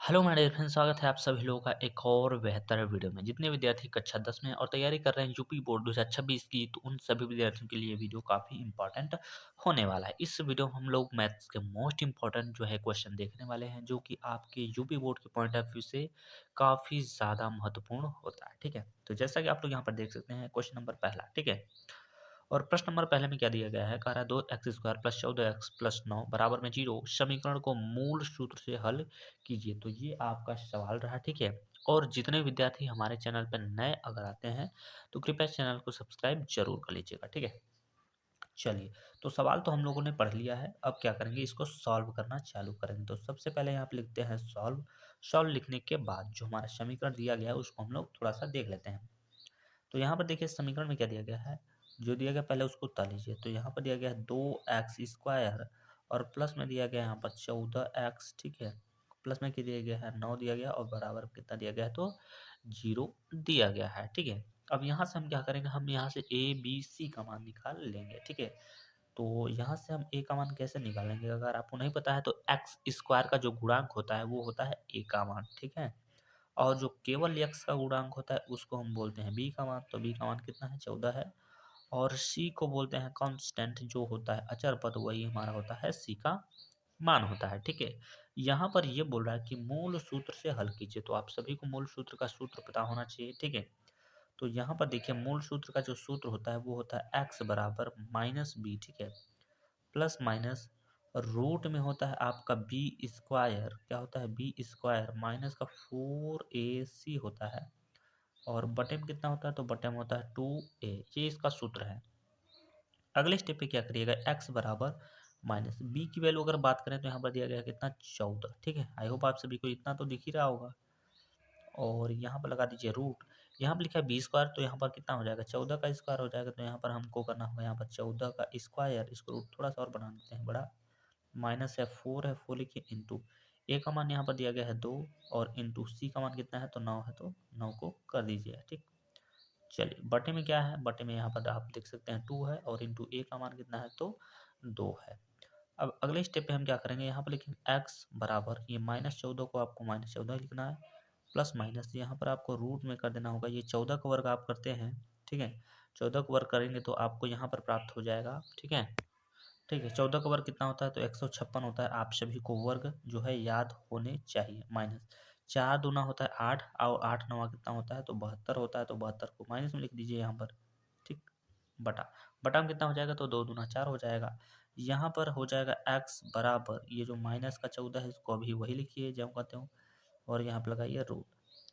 Hello my dear friends, स्वागत है आप सभी लोगों का एक और बेहतर वीडियो में। जितने विद्यार्थी कक्षा 10 में और तैयारी कर रहे हैं यूपी बोर्ड 2026 की, तो उन सभी विद्यार्थियों के लिए वीडियो काफ़ी इंपॉर्टेंट होने वाला है। इस वीडियो में हम लोग मैथ्स के मोस्ट इंपॉर्टेंट जो है क्वेश्चन देखने वाले हैं, जो कि आपके यूपी बोर्ड के पॉइंट ऑफ व्यू से काफ़ी ज़्यादा महत्वपूर्ण होता है। ठीक है, तो जैसा कि आप लोग यहाँ पर देख सकते हैं, क्वेश्चन नंबर पहला। ठीक है, और प्रश्न नंबर पहले में क्या दिया गया है, कह रहा है 2x² + 14x + 9 बराबर में 0 समीकरण को मूल सूत्र से हल कीजिए। तो ये आपका सवाल रहा। ठीक है, और जितने विद्यार्थी हमारे चैनल पर नए अगर आते हैं तो कृपया चैनल को सब्सक्राइब जरूर कर लीजिएगा। ठीक है, चलिए, तो सवाल तो हम लोगों ने पढ़ लिया है। अब क्या करेंगे, इसको सॉल्व करना चालू करेंगे। तो सबसे पहले यहाँ पे लिखते हैं सॉल्व। सॉल्व लिखने के बाद जो हमारा समीकरण दिया गया है उसको हम लोग थोड़ा सा देख लेते हैं। तो यहाँ पर देखिए समीकरण में क्या दिया गया है, जो दिया गया पहले उसको उतार लीजिए। तो यहाँ पर दिया गया है 2x² और प्लस में दिया गया है यहाँ पर 14x। ठीक है, प्लस में क्या दिया गया है, 9 दिया गया और बराबर कितना दिया गया है, तो 0 दिया गया है। ठीक है, अब यहाँ से हम क्या करेंगे, हम यहाँ से ए बी सी का मान निकाल लेंगे। ठीक है, तो यहाँ से हम ए का मान कैसे निकालेंगे, अगर आपको नहीं पता है तो x² का जो गुणांक होता है वो होता है ए का मान। ठीक है, और जो केवल x का गुणांक होता है उसको हम बोलते हैं b का मान। तो b का मान कितना है, 14 है। और c को बोलते हैं कांस्टेंट, जो होता है अचर पद, वही हमारा होता है c का मान होता है। ठीक है, यहाँ पर ये बोल रहा है कि मूल सूत्र से हल कीजिए। तो आप सभी को मूल सूत्र का सूत्र पता होना चाहिए। ठीक है, तो यहाँ पर देखिए मूल सूत्र का जो सूत्र होता है वो होता है x बराबर -b। ठीक है, प्लस माइनस रूट में होता है आपका b², क्या होता है b² माइनस का 4ac होता है, और बटे में कितना होता है, तो बटे में होता है 2a। ये इसका सूत्र है। अगले स्टेप पे क्या करिएगा, x बराबर माइनस b की वैल्यू अगर बात करें तो यहाँ पर दिया गया है कितना, 14। ठीक है, आई होप आप सभी को इतना तो दिख ही रहा होगा। और यहाँ पर लगा दीजिए रूट। यहाँ पर लिखा है b², तो यहाँ पर कितना हो जाएगा, 14 का स्क्वायर हो जाएगा। तो यहाँ पर हमको करना होगा, यहाँ पर 14 का स्क्वायर, इसको रूट थोड़ा सा और बना देते हैं बड़ा, माइनस है 4 है, 4 लिखिए इंटू ए का मान यहाँ पर दिया गया है 2, और इंटू सी का मान कितना है, तो 9 है, तो 9 को कर दीजिए। ठीक, चलिए बटे में क्या है, बटे में यहाँ पर आप देख सकते हैं 2 है, और इंटू ए का मान कितना है, तो 2 है। अब अगले स्टेप पे हम क्या करेंगे, यहाँ पर लिखेंगे एक्स बराबर, ये -14 को आपको -14 लिखना है, प्लस माइनस यहाँ पर आपको रूट में कर देना होगा। ये 14 का वर्ग आप करते हैं। ठीक है, 14 का वर्ग करेंगे तो आपको यहाँ पर प्राप्त हो जाएगा। ठीक है, ठीक है, 14 का वर्ग कितना होता है, तो 156 होता है। आप सभी को वर्ग जो है याद होने चाहिए। माइनस 4 दूना होता है 8, और 8 नवा कितना होता है, तो 72 होता है। तो 72 को माइनस में लिख दीजिए यहाँ पर। ठीक, बटा, बटा में कितना हो जाएगा, तो 2 दूना 4 हो जाएगा। यहाँ पर हो जाएगा x बराबर, ये जो माइनस का 14 है इसको अभी वही लिखिए जो कहते हो, और यहाँ पे लगाइए रूट।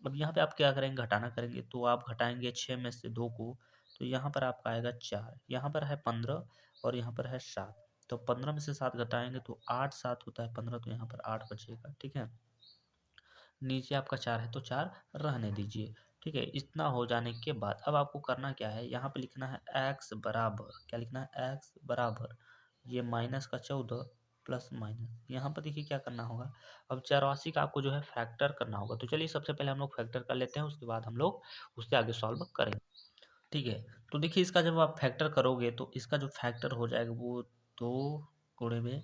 अब यहाँ पे आप क्या करेंगे, घटाना करेंगे। तो आप घटाएंगे 6 में से 2 को, तो यहाँ पर आपका आएगा 4, यहाँ पर है 15, और यहाँ पर है 7। तो 15 में से 7 घटाएंगे तो 8 7 होता है 15, तो यहाँ पर 8 बचेगा। ठीक है, नीचे आपका 4 है तो 4 रहने दीजिए। ठीक है, इतना हो जाने के बाद अब आपको करना क्या है, यहाँ पे लिखना है x बराबर, क्या लिखना है, x बराबर ये माइनस का 14 प्लस माइनस, यहाँ पर देखिए क्या करना होगा। अब 84 का आपको जो है फैक्टर करना होगा। तो चलिए सबसे पहले हम लोग फैक्टर कर लेते हैं, उसके बाद हम लोग उससे आगे सॉल्व करेंगे। ठीक है, तो देखिए इसका जब आप फैक्टर करोगे तो इसका जो फैक्टर हो जाएगा वो 2 ×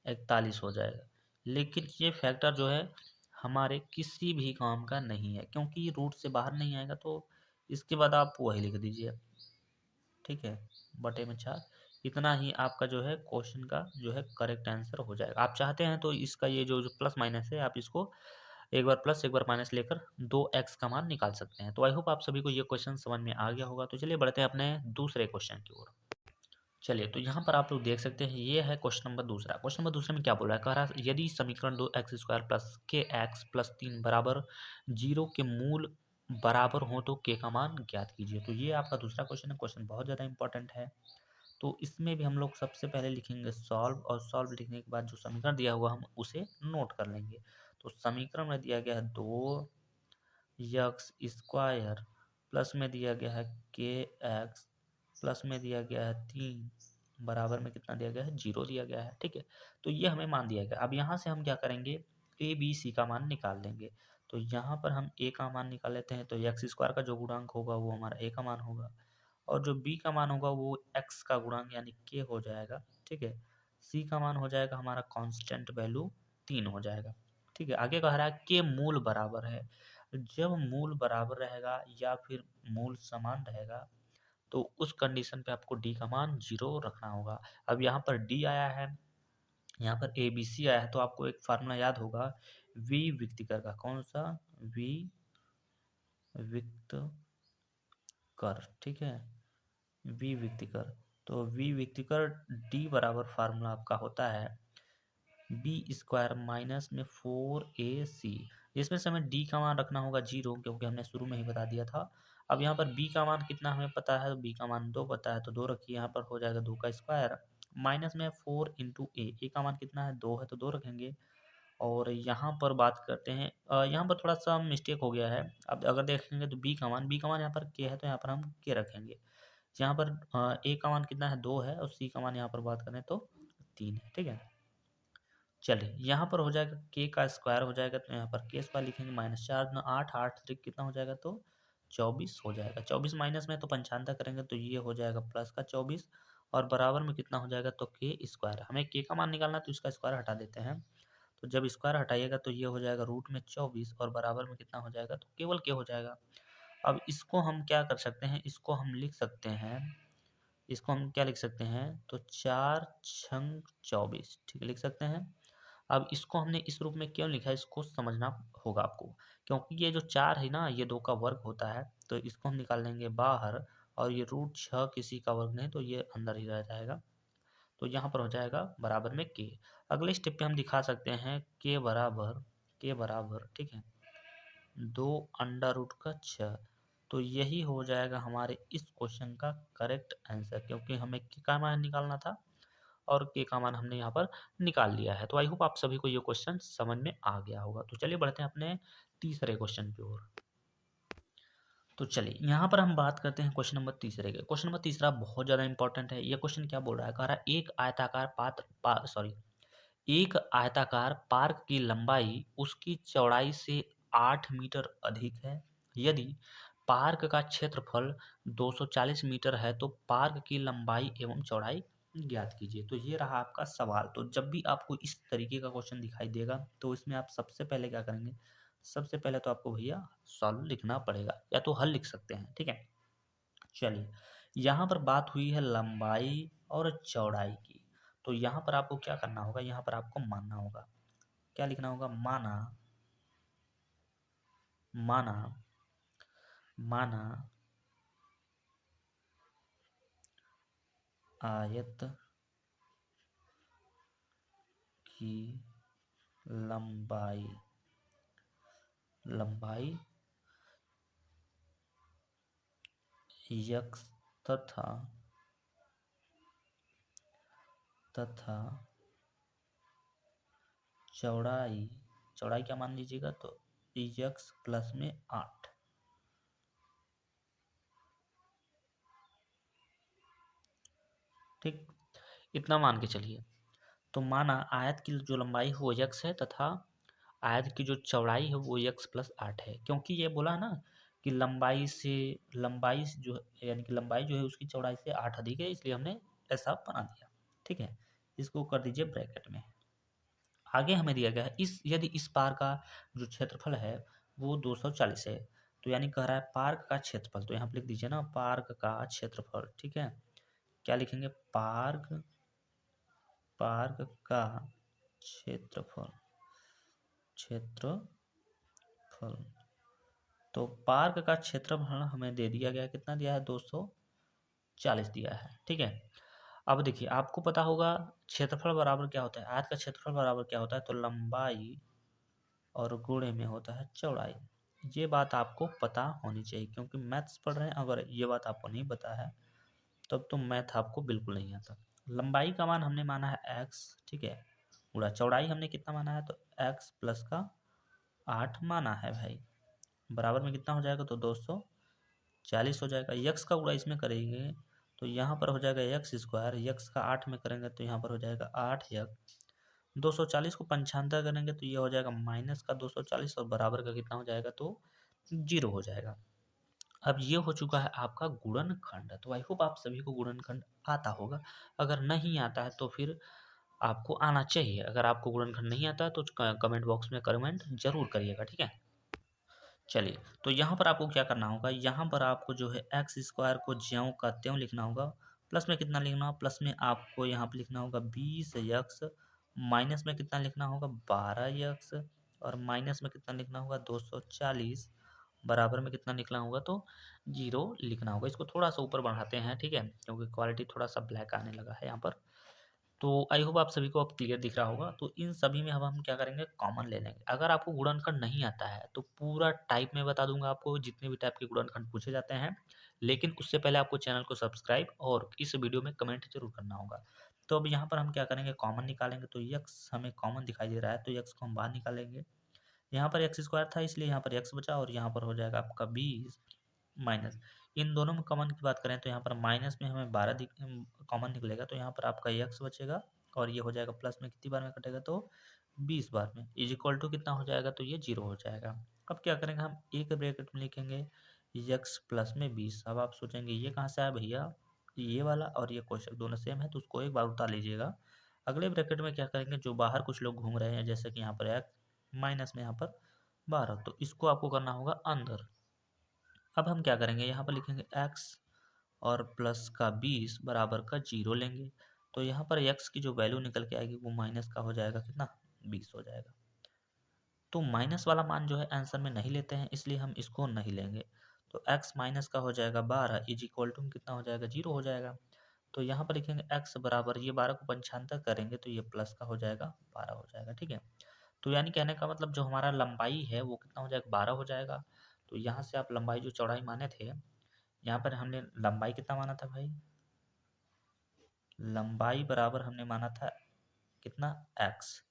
41 हो जाएगा। लेकिन ये फैक्टर जो है हमारे किसी भी काम का नहीं है, क्योंकि ये रूट से बाहर नहीं आएगा। तो इसके बाद आप वही लिख दीजिए। ठीक है, बटे में 4। इतना ही आपका जो है क्वेश्चन का जो है करेक्ट आंसर हो जाएगा। आप चाहते हैं तो इसका ये जो प्लस माइनस है, आप इसको एक बार प्लस एक बार माइनस लेकर 2x का मान निकाल सकते हैं। तो आई होप आप सभी को ये क्वेश्चन समझ में आ गया होगा। तो चलिए बढ़ते हैं अपने दूसरे क्वेश्चन की ओर। चलिए, तो यहाँ पर आप लोग देख सकते हैं, ये है क्वेश्चन नंबर दूसरा। क्वेश्चन नंबर दूसरे में क्या बोल रहा है, कह रहा है यदि समीकरण 2x² प्लस के एक्स प्लस 3 बराबर 0 के मूल बराबर हो तो के का मान ज्ञात कीजिए। तो ये आपका दूसरा क्वेश्चन है। क्वेश्चन बहुत ज़्यादा इंपॉर्टेंट है। तो इसमें भी हम लोग सबसे पहले लिखेंगे सॉल्व, और सॉल्व लिखने के बाद जो समीकरण दिया हुआ हम उसे नोट कर लेंगे। तो समीकरण में दिया गया है 2x² प्लस में दिया गया है के एक्स प्लस में दिया गया है 3 बराबर में कितना दिया गया है, 0 दिया गया है। ठीक है, तो ये हमें मान दिया गया। अब यहाँ से हम क्या करेंगे, ए बी सी का मान निकाल देंगे। तो यहाँ पर हम ए का मान निकाल लेते हैं। तो x² का जो गुणांक होगा वो हमारा ए का मान होगा, और जो बी का मान होगा वो एक्स का गुणांक यानी के हो जाएगा। ठीक है, सी का मान हो जाएगा हमारा कांस्टेंट वैल्यू 3 हो जाएगा। ठीक है, आगे कह रहा है के मूल बराबर है। जब मूल बराबर रहेगा या फिर मूल समान रहेगा तो उस कंडीशन पे आपको डी का मान 0 रखना होगा। अब यहाँ पर डी आया है, यहाँ पर ए बी सी आया है, तो आपको एक फार्मूला याद होगा वी विक्तिकर का। कौन सा? वी विक्तकर, ठीक है, वी विक्तिकर। तो वी विक्तिकर डी बराबर फार्मूला आपका होता है बी स्क्वायर माइनस में 4ac, जिसमें से हमें डी का मान रखना होगा 0, क्योंकि हमने शुरू में ही बता दिया था। अब यहाँ पर बी का मान कितना हमें पता है, तो बी का मान 2 पता है, तो 2 रखिए, यहाँ पर हो जाएगा 2 का स्क्वायर माइनस में 4 इंटू ए का मान कितना है 2 है, तो 2 रखेंगे। और यहाँ पर बात करते हैं, यहाँ पर थोड़ा सा मिस्टेक हो गया है। अब अगर देखेंगे तो बी का मान यहाँ पर के है, तो यहाँ पर हम के रखेंगे। यहाँ पर ए का मान कितना है 2 है, और सी का मान यहाँ पर बात करें तो 3 है, ठीक है। चलिए यहाँ पर हो जाएगा के का स्क्वायर हो जाएगा, तो यहाँ पर के स्क्वायर लिखेंगे माइनस 4 8 8 3 कितना हो जाएगा, तो 24 हो जाएगा। 24 माइनस में तो 95 करेंगे तो ये हो जाएगा प्लस का 24, और बराबर में कितना हो जाएगा, तो के स्क्वायर। हमें के का मान निकालना है तो इसका स्क्वायर हटा देते हैं। तो जब स्क्वायर हटाइएगा तो ये हो जाएगा रूट में 24, और बराबर में कितना हो जाएगा, तो केवल के हो जाएगा। अब इसको हम क्या कर सकते हैं, इसको हम लिख सकते हैं, इसको हम क्या लिख सकते हैं, तो 4 छंग 24, ठीक है, लिख सकते हैं। अब इसको हमने इस रूप में क्यों लिखा है, इसको समझना होगा आपको, क्योंकि ये जो 4 है ना, ये 2 का वर्ग होता है, तो इसको हम निकाल लेंगे बाहर, और ये रूट 6 किसी का वर्ग नहीं, तो ये अंदर ही रह जाएगा। तो यहाँ पर हो जाएगा बराबर में के। अगले स्टेप पे हम दिखा सकते हैं के बराबर, ठीक है, 2 अंडर रूट का 6। तो यही हो जाएगा हमारे इस क्वेश्चन का करेक्ट आंसर, क्योंकि हमें के का मान निकालना था और के का मान हमने यहाँ पर निकाल लिया है। तो आई होप आप सभी को ये क्वेश्चन समझ में आ गया होगा। तो चलिए बढ़ते हैं अपने तीसरे क्वेश्चन की ओर। तो चलिए यहाँ पर हम बात करते हैं क्वेश्चन नंबर तीसरे के। क्वेश्चन नंबर तीसरा बहुत ज़्यादा इंपॉर्टेंट है। ये क्वेश्चन क्या बोल रहा है, कह रहा है एक आयताकार पार्क की लंबाई उसकी चौड़ाई से 8 मीटर अधिक है। यदि पार्क का क्षेत्रफल 240 मीटर है तो पार्क की लंबाई एवं चौड़ाई ज्ञात कीजिए। तो ये रहा आपका सवाल। तो जब भी आपको इस तरीके का क्वेश्चन दिखाई देगा तो इसमें आप सबसे पहले क्या करेंगे, सबसे पहले तो आपको भैया सॉल्व लिखना पड़ेगा, या तो हल लिख सकते हैं, ठीक है। चलिए यहाँ पर बात हुई है लंबाई और चौड़ाई की। तो यहाँ पर आपको क्या करना होगा, यहाँ पर आपको मानना होगा, क्या लिखना होगा, माना माना माना आयत की लंबाई यक्स तथा चौड़ाई क्या मान लीजिएगा, तो यक्स प्लस में 8, ठीक, इतना मान के चलिए। तो माना आयत की जो लंबाई है वो यक्स है, तथा आयत की जो चौड़ाई है वो यक्स प्लस 8 है, क्योंकि ये बोला है ना कि लंबाई जो यानी कि लंबाई जो है उसकी चौड़ाई से 8 अधिक है, इसलिए हमने ऐसा बना दिया, ठीक है। इसको कर दीजिए ब्रैकेट में। आगे हमें दिया गया है यदि इस पार का जो क्षेत्रफल है वो 240 है, तो यानी कह रहा है पार्क का क्षेत्रफल, तो यहाँ पे लिख दीजिए ना पार्क का क्षेत्रफल, ठीक है। क्या लिखेंगे, पार्क का क्षेत्रफल। तो पार्क का क्षेत्रफल हमें दे दिया गया, कितना दिया है, 240 दिया है, ठीक है। अब देखिए आपको पता होगा क्षेत्रफल बराबर क्या होता है, आयत का क्षेत्रफल बराबर क्या होता है, तो लंबाई और गुणे में होता है चौड़ाई। ये बात आपको पता होनी चाहिए, क्योंकि मैथ्स पढ़ रहे हैं, अगर ये बात आपको नहीं पता है तब तो मैथ आपको बिल्कुल नहीं आता। लंबाई का मान हमने माना है एक्स, ठीक है, गुणा चौड़ाई हमने कितना माना है, तो एक्स प्लस का 8 माना है भाई, बराबर में कितना हो जाएगा, तो 240 हो जाएगा। यक्स का गुणा इसमें करेंगे तो यहाँ पर हो जाएगा यक्स स्क्वायर, यक्स का 8 में करेंगे तो यहाँ पर हो जाएगा 8 यक्स, 240 को 95 करेंगे तो ये हो जाएगा माइनस का 240, और बराबर का कितना हो जाएगा, तो 0 हो जाएगा। अब ये हो चुका है आपका गुणनखंड। तो आई होप आप सभी को गुणनखंड आता होगा, अगर नहीं आता है तो फिर आपको आना चाहिए। अगर आपको गुणनखंड नहीं आता है तो कमेंट बॉक्स में कमेंट ज़रूर करिएगा, ठीक है? चलिए, तो यहाँ पर आपको क्या करना होगा, यहाँ पर आपको जो है एक्स स्क्वायर को ज्यों का त्यों लिखना होगा। प्लस में कितना लिखना होगा, प्लस में आपको यहाँ पे लिखना होगा 20 एक्स, माइनस में कितना लिखना होगा 12 एक्स, और माइनस में कितना लिखना होगा 240, बराबर में कितना लिखना होगा तो 0 लिखना होगा। इसको थोड़ा सा ऊपर बढ़ाते हैं, ठीक है, क्योंकि क्वालिटी थोड़ा सा ब्लैक आने लगा है यहाँ पर। तो आई होप आप सभी को अब क्लियर दिख रहा होगा। तो इन सभी में अब हम क्या करेंगे, कॉमन ले लेंगे। अगर आपको गुणनखंड नहीं आता है तो पूरा टाइप में बता दूंगा आपको, जितने भी टाइप के गुणनखंड पूछे जाते हैं, लेकिन उससे पहले आपको चैनल को सब्सक्राइब और इस वीडियो में कमेंट जरूर करना होगा। तो अब यहाँ पर हम क्या करेंगे, कॉमन निकालेंगे। तो यक्स हमें कॉमन दिखाई दे रहा है, तो यक्स को हम बाहर निकालेंगे। यहाँ पर एक्स स्क्वायर था इसलिए यहाँ पर एक्स बचा, और यहाँ पर हो जाएगा आपका 20 माइनस। इन दोनों में कॉमन की बात करें तो यहाँ पर माइनस में हमें 12 कॉमन निकलेगा, तो यहाँ पर आपका एक्स बचेगा, और ये हो जाएगा प्लस में कितनी बार में कटेगा तो 20 बार में, इज इक्वल टू कितना हो जाएगा तो ये 0 हो जाएगा। अब क्या करेंगे, हम एक ब्रैकेट में लिखेंगे एक्स प्लस में 20। अब आप सोचेंगे ये कहाँ से आया भैया, ये वाला और ये क्वेश्चन दोनों सेम है, तो उसको एक बार उतार लीजिएगा। अगले ब्रैकेट में क्या करेंगे, जो बाहर कुछ लोग घूम रहे हैं जैसे कि यहाँ पर एक्स, माइनस में यहाँ पर 12, तो इसको आपको करना होगा अंदर। अब हम क्या करेंगे, यहाँ पर लिखेंगे एक्स और प्लस का 20 बराबर का 0 लेंगे। तो यहाँ पर एक्स की जो वैल्यू निकल के आएगी वो माइनस का हो जाएगा कितना, 20 हो जाएगा। तो माइनस वाला मान जो है आंसर में नहीं लेते हैं, इसलिए हम इसको नहीं लेंगे। तो एक्स माइनस का हो जाएगा 12 इज इक्वल टू कितना हो जाएगा, 0 हो जाएगा। तो यहाँ पर लिखेंगे एक्स बराबर, ये 12 को पंचांतर करेंगे तो ये प्लस का हो जाएगा 12 हो जाएगा, ठीक है। तो यानी कहने का मतलब जो हमारा लंबाई है वो कितना हो जाएगा, 12 हो जाएगा। तो यहाँ से आप लंबाई जो चौड़ाई माने थे, यहाँ पर हमने लंबाई कितना माना था भाई, लंबाई बराबर हमने माना था कितना, एक्स।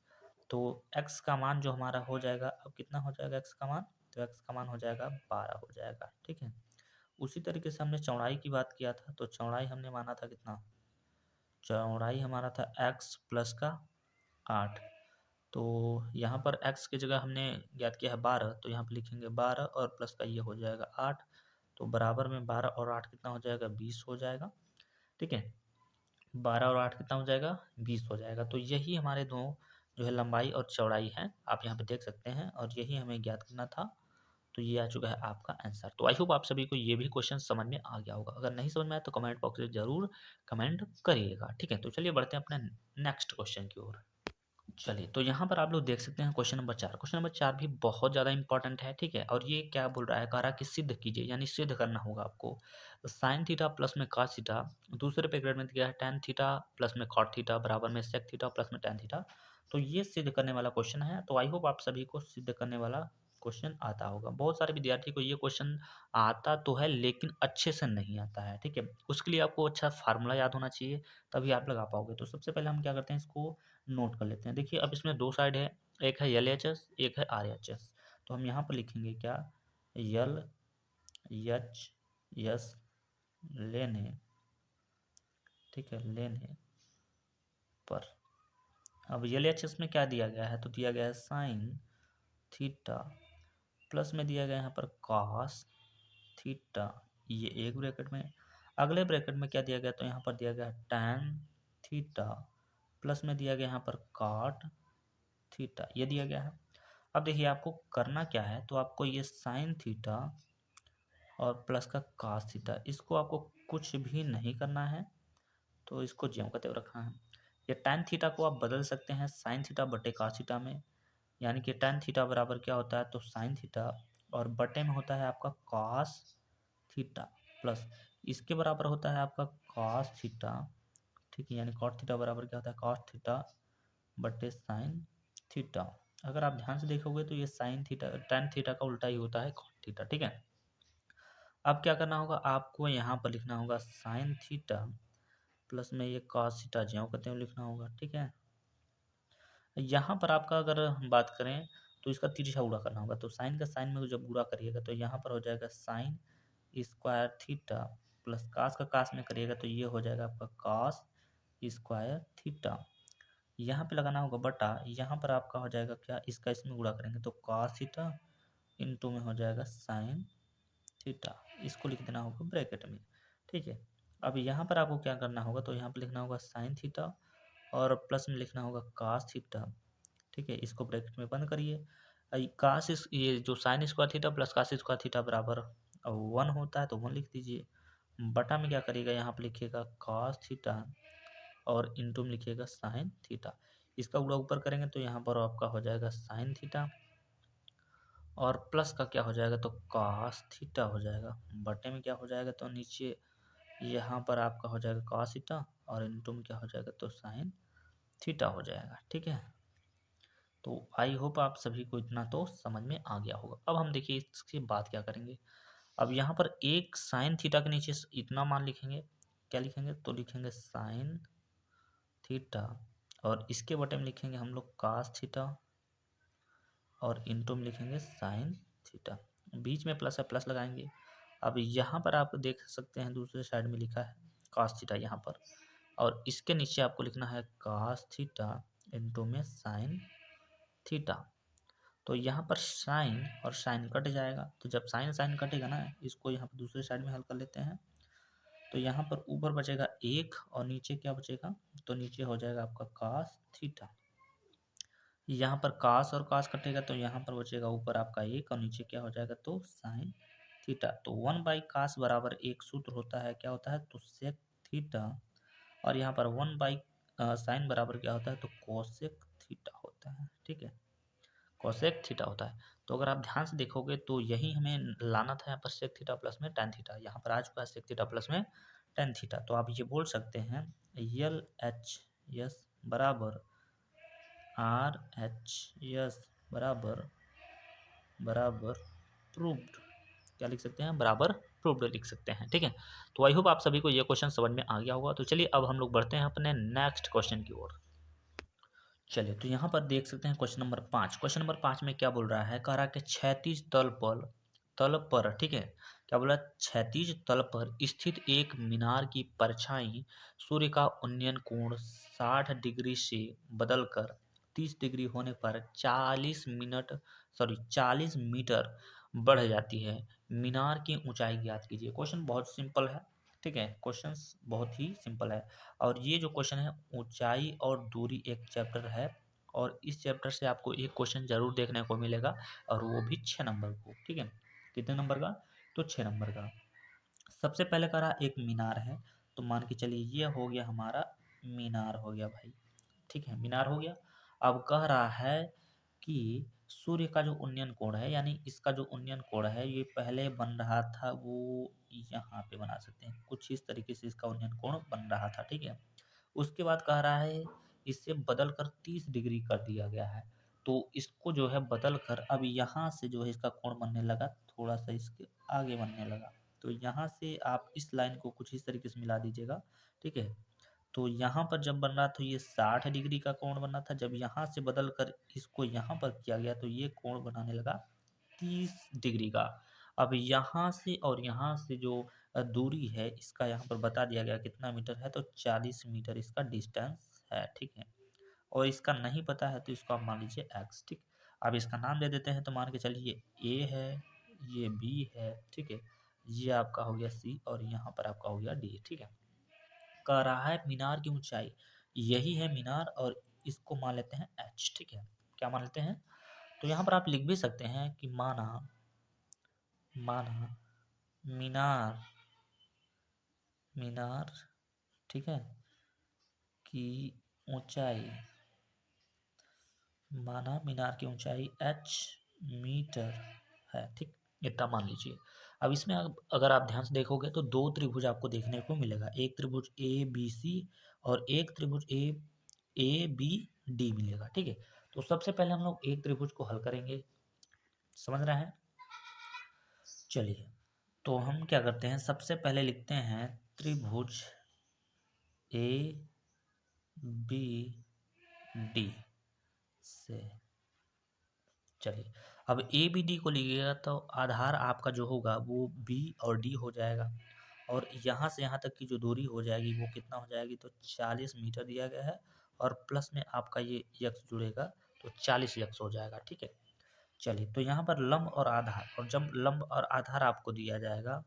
तो एक्स का मान जो हमारा हो जाएगा, अब कितना हो जाएगा एक्स का मान, तो एक्स का मान हो जाएगा 12 हो जाएगा, ठीक है। उसी तरीके से हमने चौड़ाई की बात किया था, तो चौड़ाई हमने माना था कितना, चौड़ाई हमारा था एक्स प्लस का 8। तो यहाँ पर x की जगह हमने ज्ञात किया है 12, तो यहाँ पर लिखेंगे 12 और प्लस का ये हो जाएगा 8। तो बराबर में 12 और 8 कितना हो जाएगा, 20 हो जाएगा, ठीक है। 12 और 8 कितना हो जाएगा, 20 हो जाएगा। तो यही हमारे दो जो है लंबाई और चौड़ाई है, आप यहाँ पे देख सकते हैं, और यही हमें ज्ञात करना था। तो ये आ चुका है आपका आंसर। तो आई होप आप सभी को ये भी क्वेश्चन समझ में आ गया होगा। अगर नहीं समझ में आया तो कमेंट बॉक्स में जरूर कमेंट करिएगा, ठीक है। तो चलिए बढ़ते हैं अपने नेक्स्ट क्वेश्चन की ओर। चलिए, तो यहाँ पर आप लोग देख सकते हैं क्वेश्चन नंबर 4। क्वेश्चन नंबर 4 भी बहुत ज़्यादा इंपॉर्टेंट है, ठीक है। और ये क्या बोल रहा है, कह रहा है कि सिद्ध कीजिए, यानी सिद्ध करना होगा आपको। साइन थीटा प्लस में कॉस थीटा, दूसरे पैकेट में दिया है टेन थीटा प्लस में कॉट थीटा बराबर में सेक थीटा प्लस में टेन थीटा। तो ये सिद्ध करने वाला क्वेश्चन है। तो आई होप आप सभी को सिद्ध करने वाला क्वेश्चन आता होगा। बहुत सारे विद्यार्थी को ये क्वेश्चन आता तो है लेकिन अच्छे से नहीं आता है, ठीक है। उसके लिए आपको अच्छा फार्मूला याद होना चाहिए, तभी आप लगा पाओगे। तो सबसे पहले हम क्या करते हैं, इसको नोट कर लेते हैं। देखिए अब इसमें दो साइड है, एक है LHS, एक है RHS। तो हम यहाँ पर लिखेंगे क्या, LHS लेने, ठीक है, लेने पर। अब LHS में क्या दिया गया है, तो दिया गया है साइन थीटा, प्लस में दिया गया है यहाँ पर कॉस थीटा, ये एक ब्रैकेट में। अगले ब्रैकेट में क्या दिया गया, तो यहाँ पर दिया गया है tan थीटा, प्लस में दिया गया यहाँ पर कॉट थीटा, ये दिया गया है। अब देखिए आपको करना क्या है, तो आपको ये साइन थीटा और प्लस का कास थीटा, इसको आपको कुछ भी नहीं करना है, तो इसको ज्यों का त्यों रखना है। ये tan थीटा को आप बदल सकते हैं साइन थीटा बटे कास थीटा में, यानी कि tan थीटा बराबर क्या होता है, तो साइन थीटा और बटे में होता है आपका कॉस थीटा, प्लस इसके बराबर होता है आपका कॉस थीटा, ठीक है। यानी कॉट थीटा बराबर क्या होता है, कॉस थीटा बटे साइन थीटा। अगर आप ध्यान से देखोगे तो ये साइन थीटा tan थीटा का उल्टा ही होता है कॉट थीटा, ठीक है। अब क्या करना होगा, आपको यहाँ पर लिखना होगा साइन थीटा प्लस में ये कॉस थीटा ज्यों का त्यों लिखना होगा, ठीक है। यहाँ पर आपका अगर हम बात करें तो इसका तिरछा गुणा करना होगा। तो साइन का साइन में जब गुणा करिएगा तो यहाँ पर हो जाएगा sine square theta, plus cos का कास में करिएगा तो ये हो जाएगा आपका कॉस स्क्वायर थीटा। यहाँ पे लगाना होगा बटा, यहाँ पर आपका हो जाएगा क्या, इसका इसमें गुणा करेंगे तो कॉस थीटा इंटू में हो जाएगा साइन थीटा, इसको लिख देना होगा ब्रैकेट में, ठीक है। अब यहाँ पर आपको क्या करना होगा, तो यहाँ पर लिखना होगा साइन थीटा और प्लस में लिखना होगा cos थीटा। ठीक है, इसको ब्रैकेट में बंद करिए। कास इस ये जो sine square theta plus cos square theta बराबर 1 होता है, तो 1 लिख दीजिए। बटा में क्या करिएगा, यहाँ पे लिखिएगा cos थीटा और इंटू में लिखिएगा साइन थीटा। इसका गुणा ऊपर करेंगे तो यहाँ पर आपका हो जाएगा साइन थीटा और प्लस का क्या हो जाएगा तो cos थीटा हो जाएगा। बटे में क्या हो जाएगा तो नीचे यहाँ पर आपका हो जाएगा cos थीटा और इंटू में क्या हो जाएगा तो साइन थीटा हो जाएगा। ठीक है, तो आई होप आप सभी को इतना तो समझ में आ गया होगा। अब हम देखिए इसके बाद क्या करेंगे। अब यहाँ पर एक साइन थीटा के नीचे इतना मान लिखेंगे, क्या लिखेंगे तो लिखेंगे साइन थीटा और इसके बटे में लिखेंगे हम लोग कास थीटा और इंटू में लिखेंगे साइन थीटा। बीच में प्लस है, प्लस लगाएंगे। अब यहाँ पर आप देख सकते हैं दूसरे साइड में लिखा है कास थीटा यहाँ पर, और इसके नीचे आपको लिखना है कास थीटा इंटू में साइन थीटा। तो यहाँ पर साइन और साइन कट जाएगा, तो जब साइन साइन कटेगा ना, इसको यहाँ पर दूसरे साइड में हल कर लेते हैं। तो यहाँ पर ऊपर बचेगा 1 और नीचे क्या बचेगा तो नीचे हो जाएगा आपका कास थीटा। यहाँ पर कास और कास कटेगा तो यहाँ पर बचेगा ऊपर आपका 1 और नीचे क्या हो जाएगा तो साइन थीटा। तो 1/कास बराबर एक सूत्र होता है, क्या होता है तो सेक थीटा, और यहाँ पर 1 साइन बराबर क्या होता है तो कोसेक थीटा होता है। ठीक है, कोसेक थीटा होता है। तो अगर आप ध्यान से देखोगे तो यही हमें लाना था यहाँ पर सेक थीटा प्लस में टेन थीटा, यहाँ पर आ चुका है सेक थीटा प्लस में टेन थीटा। तो आप ये बोल सकते हैं यल एच यस बराबर आर एच यस बराबर बराबर प्रूव्ड, क्या लिख सकते हैं बराबर प्रूव्ड लिख सकते हैं। ठीक है, तो आई होप आप सभी को ये क्वेश्चन समझ में आ गया होगा। तो चलिए अब हम लोग बढ़ते हैं अपने नेक्स्ट क्वेश्चन की ओर। चलिए, तो यहाँ पर देख सकते हैं क्वेश्चन नंबर 5। क्वेश्चन नंबर 5 में क्या बोल रहा है, कह रहा है कि क्षैतिज तल पर ठीक है, क्या बोला क्षैतिज तल पर स्थित एक मीनार की परछाई सूर्य का उन्नयन कोण 60 डिग्री से बदलकर 30 डिग्री होने पर 40 मीटर बढ़ जाती है। मीनार की ऊंचाई ज्ञात कीजिए। क्वेश्चन बहुत सिंपल है। ठीक है, क्वेश्चन बहुत ही सिंपल है। और ये जो क्वेश्चन है ऊंचाई और दूरी एक चैप्टर है, और इस चैप्टर से आपको एक क्वेश्चन जरूर देखने को मिलेगा, और वो भी 6 नंबर को। ठीक है, कितने नंबर का तो 6 नंबर का। सबसे पहले कह एक मीनार है, तो मान के चलिए ये हो गया हमारा मीनार हो गया भाई। ठीक है, मीनार हो गया। अब कह रहा है कि सूर्य का जो उन्नयन कोण है, यानी इसका जो उन्नयन कोण है ये पहले बन रहा था, वो यहाँ पे बना सकते हैं कुछ इस तरीके से इसका उन्नयन कोण बन रहा था। ठीक है, उसके बाद कह रहा है इससे बदल कर 30 डिग्री कर दिया गया है। तो इसको जो है बदल कर अब यहाँ से जो है इसका कोण बनने लगा, थोड़ा सा इसके आगे बनने लगा। तो यहाँ से आप इस लाइन को कुछ इस तरीके से मिला दीजिएगा। ठीक है, तो यहाँ पर जब बन रहा तो ये 60 डिग्री का कोण बना था, जब यहाँ से बदल कर इसको यहाँ पर किया गया तो ये कोण बनाने लगा 30 डिग्री का। अब यहाँ से और यहाँ से जो दूरी है इसका यहाँ पर बता दिया गया कितना मीटर है, तो 40 मीटर इसका डिस्टेंस है। ठीक है, और इसका नहीं पता है तो इसको आप मान लीजिए एक्स। ठीक, अब इसका नाम दे देते हैं, तो मान के चलिए ए है, ये बी है। ठीक है, ये आपका हो गया सी और यहाँ पर आपका हो गया डी। ठीक है, कह रहा है मीनार की ऊंचाई, यही है मीनार और इसको मान लेते हैं एच। ठीक है, क्या मान लेते हैं, तो यहाँ पर आप लिख भी सकते हैं कि माना माना मीनार मीनार ठीक है की ऊंचाई, माना मीनार की ऊंचाई एच मीटर है। ठीक, इतना मान लीजिए। अब इसमें अगर आप ध्यान से देखोगे तो दो त्रिभुज आपको देखने को मिलेगा, एक त्रिभुज ए बी सी और एक त्रिभुज ए बी डी मिलेगा। ठीक है, तो सबसे पहले हम लोग एक त्रिभुज को हल करेंगे, समझ रहे हैं। चलिए, तो हम क्या करते हैं, सबसे पहले लिखते हैं त्रिभुज ए बी डी से। चलिए, अब ए बी डी को लीजिएगा तो आधार आपका जो होगा वो बी और डी हो जाएगा, और यहाँ से यहाँ तक की जो दूरी हो जाएगी वो कितना हो जाएगी तो 40 मीटर दिया गया है, और प्लस में आपका ये यक्स जुड़ेगा तो 40 यक्स हो जाएगा। ठीक है, चलिए, तो यहाँ पर लंब और आधार, और जब लंब और आधार आपको दिया जाएगा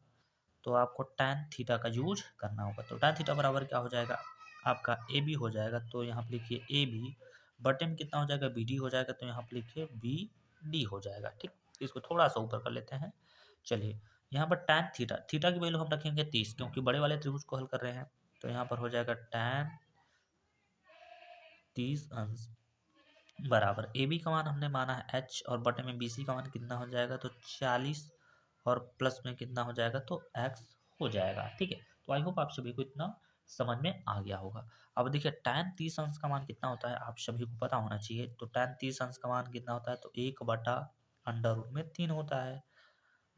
तो आपको tan थीटा का यूज करना होगा। तो tan थीटा बराबर क्या हो जाएगा, आपका ए बी हो जाएगा, तो यहाँ पे लिखिए ए बी। बटे में कितना हो जाएगा, बी डी हो जाएगा, तो यहाँ पे लिखिए बी डी हो जाएगा। ठीक, इसको थोड़ा सा ऊपर कर लेते हैं। चलिए, यहाँ पर tan थीटा, थीटा की वैल्यू हम रखेंगे 30, क्योंकि बड़े वाले त्रिभुज को हल कर रहे हैं। तो यहाँ पर हो जाएगा tan 30 अंश बराबर ए बी का मान हमने माना है h, और बटे में बी सी का मान कितना हो जाएगा, तो 40, और प्लस में कितना हो जाएगा, तो x हो जाएगा। ठीक है, तो आई होप आप सभी को इतना समझ में आ गया होगा। अब देखिए tan 30 अंश का मान कितना होता है, आप सभी को पता होना चाहिए। तो tan 30 अंश का मान कितना होता है, तो 1/√3 होता है,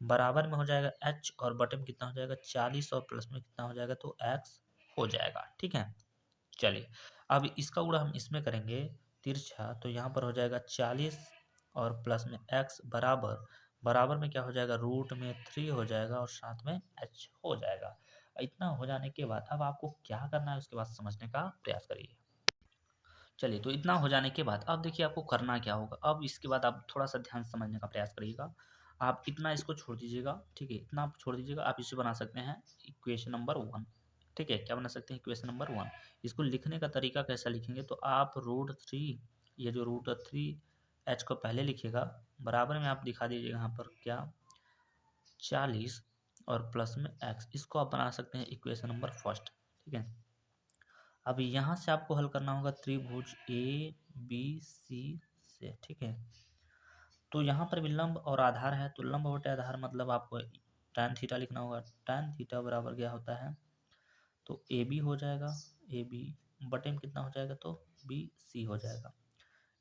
बराबर में हो जाएगा h, और बटे में कितना हो जाएगा 40, और प्लस में कितना हो जाएगा, तो x हो जाएगा। ठीक है, चलिए, अब इसका गुणा हम इसमें करेंगे तिरछा, तो यहाँ पर हो जाएगा 40, और प्लस में x बराबर, बराबर में क्या हो जाएगा, √3 हो जाएगा, और साथ में h हो जाएगा। इतना हो जाने के बाद अब आपको क्या करना है, उसके बाद समझने का प्रयास करिए। चलिए, तो इतना हो जाने के बाद अब देखिए आपको करना क्या होगा। अब इसके बाद आप थोड़ा सा ध्यान से समझने का प्रयास करिएगा। आप इतना इसको छोड़ दीजिएगा, ठीक है, इतना आप छोड़ दीजिएगा। आप इसे बना सकते हैं इक्वेशन नंबर 1। ठीक है, क्या बना सकते हैं, इक्वेशन नंबर 1। इसको लिखने का तरीका कैसा लिखेंगे, तो आप √3, ये जो √3 h को पहले लिखिएगा, बराबर में आप दिखा दीजिएगा यहाँ पर क्या 40, और प्लस में x, इसको आप बना सकते हैं इक्वेशन नंबर फर्स्ट। ठीक है, अब यहाँ से आपको हल करना होगा त्रिभुज ए बी सी से। ठीक है, तो यहाँ पर भी लंब और आधार है, तो लंब बटे आधार मतलब आपको tan थीटा लिखना होगा। tan थीटा बराबर क्या होता है, तो ए बी हो जाएगा, ए बी बटे में कितना हो जाएगा, तो बी सी हो जाएगा।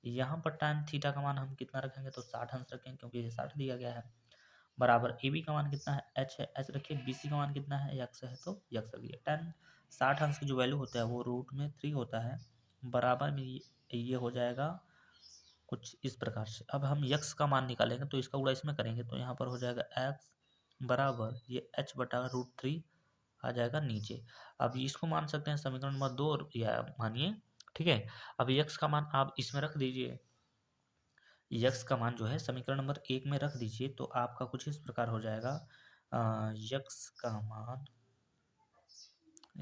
यहाँ पर tan थीटा का मान हम कितना रखेंगे, तो 60 अंश रखेंगे, क्योंकि ये 60 दिया गया है। बराबर ए बी का मान कितना है, एच है, एच रखिए। बी सी का मान कितना है, यक्स है, तो यक्स रखिए। 60 अंश की जो वैल्यू होता है वो √3 होता है, बराबर में ये हो जाएगा कुछ इस प्रकार से। अब हम यक्स का मान निकालेंगे, तो इसका गुणा इसमें करेंगे, तो यहाँ पर हो जाएगा एक्स बराबर ये h/√3 आ जाएगा नीचे। अब इसको मान सकते हैं समीकरण नंबर 2 या मानिए। ठीक है, अब यक्स का मान आप इसमें रख दीजिए। यक्स का मान जो है समीकरण नंबर 1 में रख दीजिए, तो आपका कुछ इस प्रकार हो जाएगा। यक्स का मान,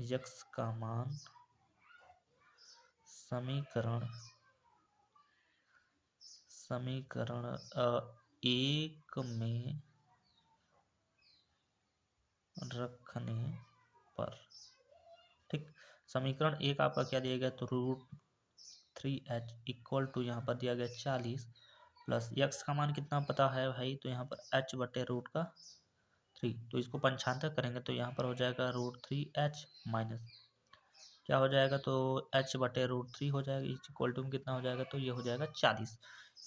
यक्स का मान समीकरण समीकरण 1 में रखने पर, ठीक, समीकरण 1 आपका क्या दिया गया, तो √3h इक्वल टू यहाँ पर दिया गया 40, प्लस यक्स का मान कितना पता है भाई, तो यहाँ पर h/√3, तो इसको पंचांतर करेंगे, तो यहाँ पर हो जाएगा √3h माइनस क्या हो जाएगा, तो h/√3 हो जाएगा, इक्वल टू में कितना हो जाएगा, तो ये हो जाएगा 40।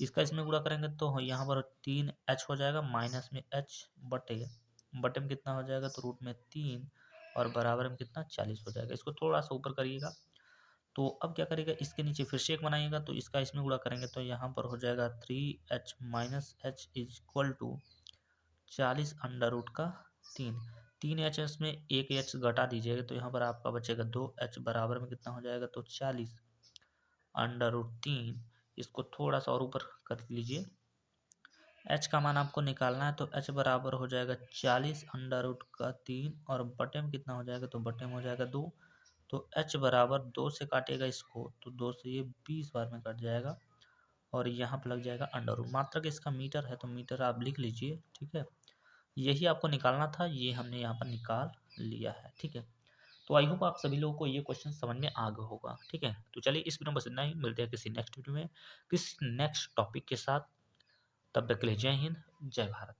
इसका इसमें गुणा करेंगे, तो यहाँ पर 3h हो जाएगा, माइनस में h बटे बटे में कितना हो जाएगा, तो √3, और बराबर में कितना 40 हो जाएगा। इसको थोड़ा सा ऊपर करिएगा। तो अब क्या करिएगा, इसके नीचे फिर से एक बनाइएगा, तो इसका इसमें गुणा करेंगे, तो यहाँ पर हो जाएगा 3h minus h is equal to 40√3। 3h में एक h घटा दीजिएगा, तो यहाँ पर आपका बचेगा 2h, बराबर में कितना हो जाएगा, तो 40√3। इसको थोड़ा सा और ऊपर कर लीजिए। h का मान आपको निकालना है, तो h बराबर हो जाएगा 40√3, और बटे में कितना हो जाएगा, तो बटे में हो जाएगा 2। तो h बराबर 2 से काटेगा इसको, तो 2 से ये 20 बार में कट जाएगा, और यहाँ पर लग जाएगा अंडर रूट। मात्रक इसका मीटर है, तो मीटर आप लिख लीजिए। ठीक है, यही आपको निकालना था, ये हमने यहाँ पर निकाल लिया है। ठीक है, तो आई होप आप सभी लोगों को ये क्वेश्चन समझ में आ गया होगा। ठीक है, तो चलिए इस वीडियो में बस इतना ही, मिलते हैं किसी नेक्स्ट वीडियो में किसी नेक्स्ट टॉपिक के साथ। तब तक के लिए जय हिंद, जय भारत।